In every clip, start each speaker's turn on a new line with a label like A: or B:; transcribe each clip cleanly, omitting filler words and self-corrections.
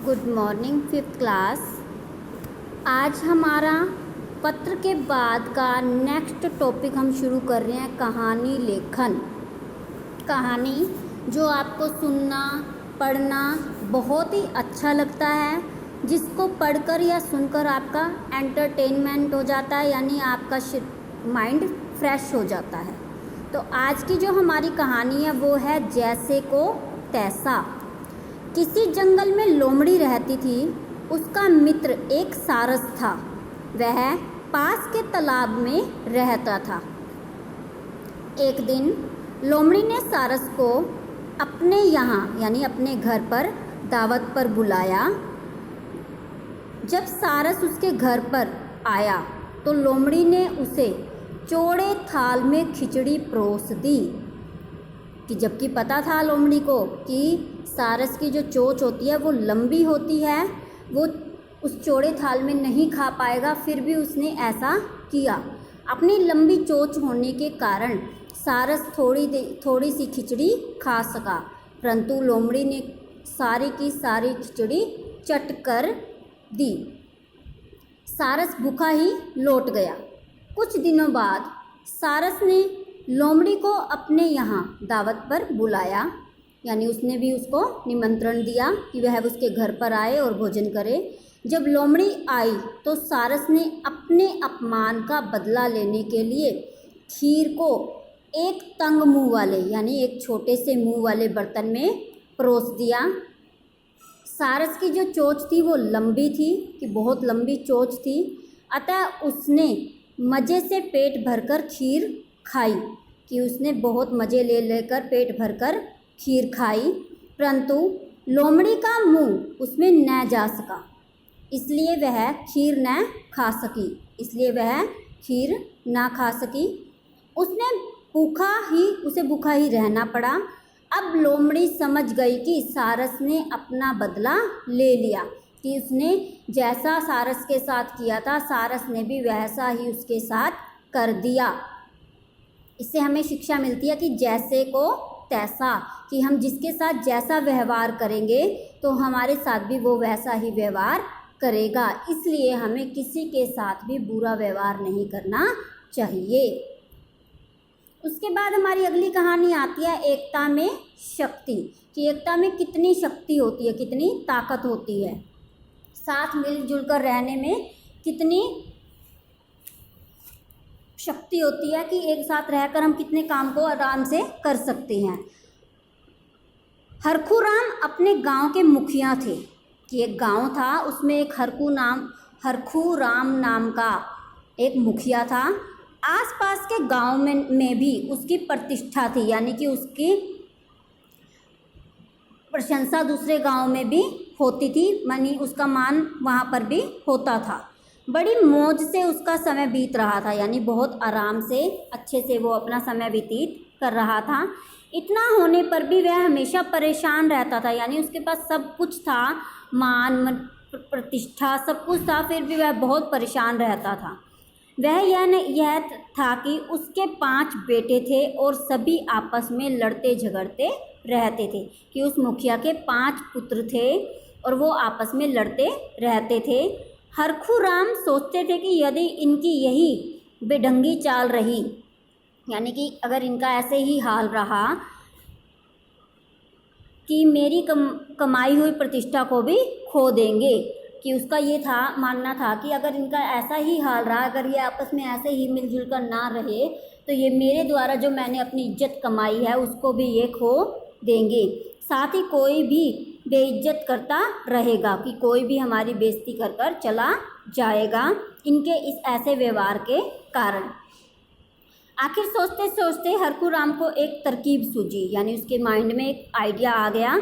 A: Good morning fifth class. आज हमारा पत्र के बाद का नेक्स्ट टॉपिक हम शुरू कर रहे हैं कहानी लेखन। कहानी जो आपको सुनना पढ़ना बहुत ही अच्छा लगता है, जिसको पढ़कर या सुनकर आपका एंटरटेनमेंट हो जाता है, यानी आपका माइंड फ्रेश हो जाता है। तो आज की जो हमारी कहानी है वो है जैसे को तैसा। किसी जंगल में लोमड़ी रहती थी। उसका मित्र एक सारस था। वह पास के तालाब में रहता था। एक दिन लोमड़ी ने सारस को अपने यहाँ यानी अपने घर पर दावत पर बुलाया। जब सारस उसके घर पर आया तो लोमड़ी ने उसे चौड़े थाल में खिचड़ी परोस दी। कि जबकि पता था लोमड़ी को कि सारस की जो चोंच होती है वो लंबी होती है, वो उस चौड़े थाल में नहीं खा पाएगा, फिर भी उसने ऐसा किया। अपनी लंबी चोंच होने के कारण सारस थोड़ी सी खिचड़ी खा सका, परंतु लोमड़ी ने सारी की सारी खिचड़ी चट कर दी। सारस भूखा ही लौट गया। कुछ दिनों बाद सारस ने लोमड़ी को अपने यहाँ दावत पर बुलाया, यानी उसने भी उसको निमंत्रण दिया कि वह उसके घर पर आए और भोजन करे। जब लोमड़ी आई तो सारस ने अपने अपमान का बदला लेने के लिए खीर को एक तंग मुंह वाले यानी एक छोटे से मुंह वाले बर्तन में परोस दिया। सारस की जो चोंच थी वो लंबी थी, कि बहुत लंबी चोंच थी, अतः उसने मज़े से पेट भरकर खीर खाई, कि उसने बहुत मज़े ले लेकर पेट भरकर खीर खाई, परंतु लोमड़ी का मुंह उसमें न जा सका, इसलिए वह खीर न खा सकी। उसे भूखा ही रहना पड़ा। अब लोमड़ी समझ गई कि सारस ने अपना बदला ले लिया, कि उसने जैसा सारस के साथ किया था सारस ने भी वैसा ही उसके साथ कर दिया। इससे हमें शिक्षा मिलती है कि जैसे को तैसा, कि हम जिसके साथ जैसा व्यवहार करेंगे तो हमारे साथ भी वो वैसा ही व्यवहार करेगा। इसलिए हमें किसी के साथ भी बुरा व्यवहार नहीं करना चाहिए। उसके बाद हमारी अगली कहानी आती है एकता में शक्ति, कि एकता में कितनी शक्ति होती है, कितनी ताकत होती है, साथ मिलजुल कर रहने में कितनी शक्ति होती है, कि एक साथ रहकर हम कितने काम को आराम से कर सकते हैं। हरखूराम अपने गांव के मुखिया थे, कि एक गांव था, उसमें एक हरखूराम नाम का एक मुखिया था। आसपास के गांव में भी उसकी प्रतिष्ठा थी, यानी कि उसकी प्रशंसा दूसरे गांव में भी होती थी, मानी उसका मान वहाँ पर भी होता था। बड़ी मौज से उसका समय बीत रहा था, यानी बहुत आराम से अच्छे से वो अपना समय व्यतीत कर रहा था। इतना होने पर भी वह हमेशा परेशान रहता था, यानी उसके पास सब कुछ था, मान प्रतिष्ठा सब कुछ था, फिर भी वह बहुत परेशान रहता था। वह यह था कि उसके 5 बेटे थे और सभी आपस में लड़ते झगड़ते रहते थे, कि उस मुखिया के 5 पुत्र थे और वो आपस में लड़ते रहते थे। हरखूराम सोचते थे कि यदि इनकी यही बेढंगी चाल रही, यानी कि अगर इनका ऐसे ही हाल रहा, कि मेरी कमाई हुई प्रतिष्ठा को भी खो देंगे, कि उसका ये मानना था कि अगर इनका ऐसा ही हाल रहा, अगर ये आपस में ऐसे ही मिलजुल कर ना रहे, तो ये मेरे द्वारा जो मैंने अपनी इज्जत कमाई है उसको भी ये खो देंगे। साथ ही कोई भी बेइज्जत करता रहेगा, कि कोई भी हमारी बेइज्जती कर कर चला जाएगा इनके इस ऐसे व्यवहार के कारण। आखिर सोचते सोचते हरखूराम को एक तरकीब सूझी, यानी उसके माइंड में एक आइडिया आ गया।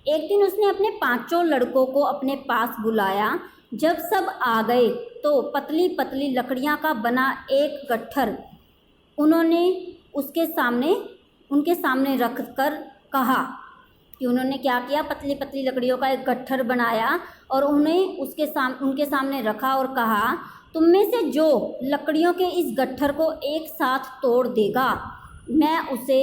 A: एक दिन उसने अपने 5 लड़कों को अपने पास बुलाया। जब सब आ गए तो पतली पतली लकड़ियां का बना एक गट्ठर उन्होंने उनके सामने रख कर कहा, कि उन्होंने क्या किया, पतली पतली लकड़ियों का एक गट्ठर बनाया और उन्हें उनके सामने रखा और कहा, तुम में से जो लकड़ियों के इस गट्ठर को एक साथ तोड़ देगा, मैं उसे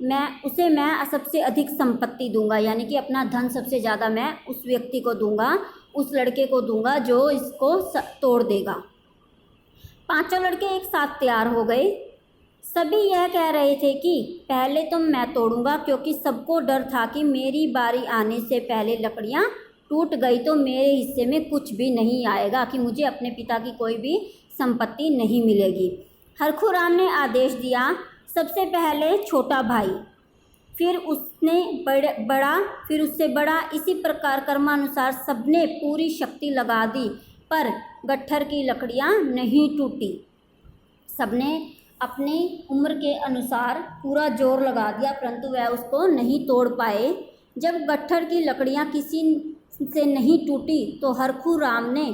A: मैं सबसे अधिक संपत्ति दूंगा, यानी कि अपना धन सबसे ज़्यादा मैं उस व्यक्ति को दूंगा, उस लड़के को दूंगा जो इसको तोड़ देगा। पांचों लड़के एक साथ तैयार हो गए। सभी यह कह रहे थे कि पहले तो मैं तोड़ूंगा, क्योंकि सबको डर था कि मेरी बारी आने से पहले लकड़ियां टूट गई तो मेरे हिस्से में कुछ भी नहीं आएगा, कि मुझे अपने पिता की कोई भी संपत्ति नहीं मिलेगी। हरखूराम ने आदेश दिया, सबसे पहले छोटा भाई, फिर उसने बड़ा, फिर उससे बड़ा। इसी प्रकार क्रमानुसार सबने पूरी शक्ति लगा दी, पर गट्ठर की लकड़ियां नहीं टूटी। सबने अपनी उम्र के अनुसार पूरा जोर लगा दिया, परंतु वह उसको नहीं तोड़ पाए। जब गट्ठर की लकड़ियां किसी से नहीं टूटी तो हरखूराम ने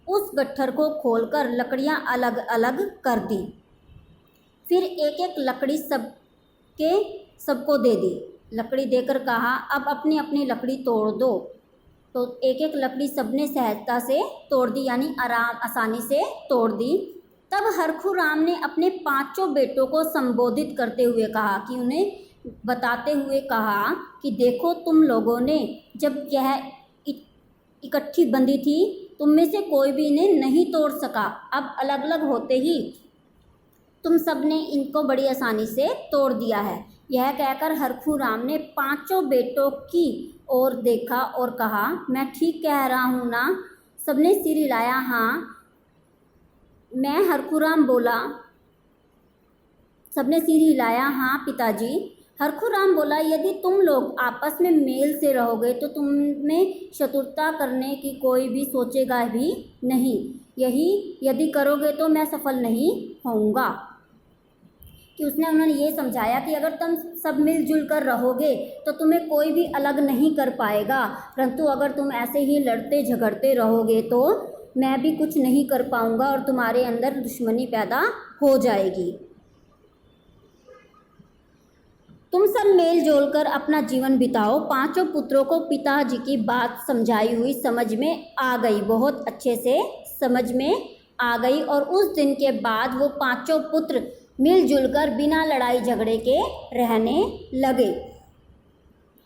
A: उस गट्ठर को खोलकर लकड़ियां अलग अलग कर दी। फिर एक एक लकड़ी सबको दे दी। लकड़ी देकर कहा, अब अपनी अपनी लकड़ी तोड़ दो। तो एक एक लकड़ी सबने सहजता से तोड़ दी, यानी आसानी से तोड़ दी। तब हरखूराम ने अपने पांचों बेटों को संबोधित करते हुए कहा, कि उन्हें बताते हुए कहा कि देखो, तुम लोगों ने जब यह इकट्ठी बंधी थी, तुम में से कोई भी इन्हें नहीं तोड़ सका। अब अलग अलग होते ही तुम सब ने इनको बड़ी आसानी से तोड़ दिया है। यह कहकर हरखूराम ने पांचों बेटों की ओर देखा और कहा, मैं ठीक कह रहा हूँ ना? सबने सिर हिलाया। हाँ, मैं हरखूराम बोला। सबने सिर हिलाया, हाँ पिताजी। हरखूराम बोला, यदि तुम लोग आपस में मेल से रहोगे तो तुम में शत्रुता करने की कोई भी सोचेगा भी नहीं। यही यदि करोगे तो मैं सफल नहीं होऊंगा। कि उन्होंने ये समझाया कि अगर तुम सब मिलजुल कर रहोगे तो तुम्हें कोई भी अलग नहीं कर पाएगा, परंतु अगर तुम ऐसे ही लड़ते झगड़ते रहोगे तो मैं भी कुछ नहीं कर पाऊंगा और तुम्हारे अंदर दुश्मनी पैदा हो जाएगी। तुम सब मेल जोल कर अपना जीवन बिताओ। पांचों पुत्रों को पिताजी की बात समझाई हुई समझ में आ गई, बहुत अच्छे से समझ में आ गई। और उस दिन के बाद वो पांचों पुत्र मिलजुल कर बिना लड़ाई झगड़े के रहने लगे।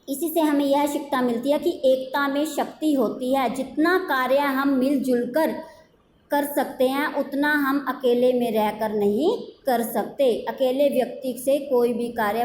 A: इसी से हमें यह शिक्षा मिलती है कि एकता में शक्ति होती है। जितना कार्य हम मिलजुल कर सकते हैं, उतना हम अकेले में रहकर नहीं कर सकते। अकेले व्यक्ति से कोई भी कार्य